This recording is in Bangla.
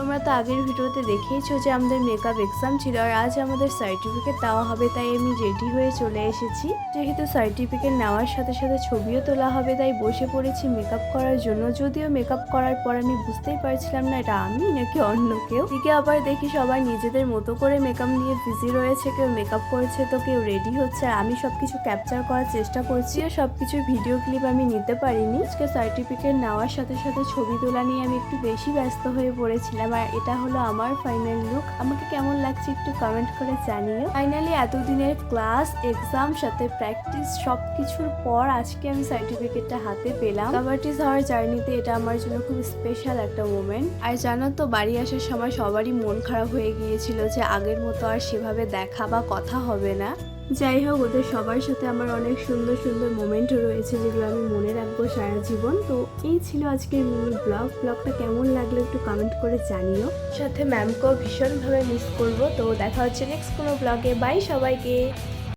তোমরা তো আগের ভিডিওতে দেখেইছো যে আমাদের মেকআপ এক্সাম ছিল আর আজ আমাদের সার্টিফিকেট দেওয়া হবে, তাই আমি রেডি হয়ে চলে এসেছি। যেহেতু সার্টিফিকেট নেওয়ার সাথে সাথে ছবিও তোলা হবে, তাই বসে পড়েছি মেকআপ করার জন্য। যদিও মেকআপ করার পর আমি বুঝতেই পারছিলাম না এটা আমি নাকি অন্য কেউ। দিকে আবার দেখি সবাই নিজেদের মতো করে মেকআপ নিয়ে বিজি রয়েছে, কেউ মেকআপ করছে তো কেউ রেডি হচ্ছে। আমি সবকিছু ক্যাপচার করার চেষ্টা করছি আর সবকিছু ভিডিও ক্লিপ আমি নিতে পারিনি। আজকে সার্টিফিকেট নেওয়ার সাথে সাথে ছবি তোলা নিয়ে আমি একটু বেশি ব্যস্ত হয়ে পড়েছিলাম। আর এটা হলো আমার ফাইনাল লুক। আমাকে কেমন লাগছে একটু কমেন্ট করে জানিও। ফাইনালি এতদিনের ক্লাস, এক্সাম, সাথে প্র্যাকটিস সবকিছুর পর আজকে আমি সার্টিফিকেটটা হাতে পেলাম। আর্টিস্ট হওয়ার জার্নিতে এটা আমার জন্য খুব স্পেশাল একটা মোমেন্ট। আর জানো তো, বাড়ি আসার সময় সবারই মন খারাপ হয়ে গিয়েছিল যে আগের মতো আর সেভাবে দেখা বা কথা হবে না। যাই হোক, ওদের সবার সাথে আমার অনেক সুন্দর সুন্দর মোমেন্টও রয়েছে যেগুলো আমি মনে রাখবো সারা জীবন। তো এই ছিল আজকের মিনি ব্লগটা কেমন লাগলো একটু কমেন্ট করে জানিও। সাথে ম্যামকেও ভীষণভাবে মিস করবো। তো দেখা হচ্ছে নেক্সট কোনো ব্লগে। বাই সবাইকে।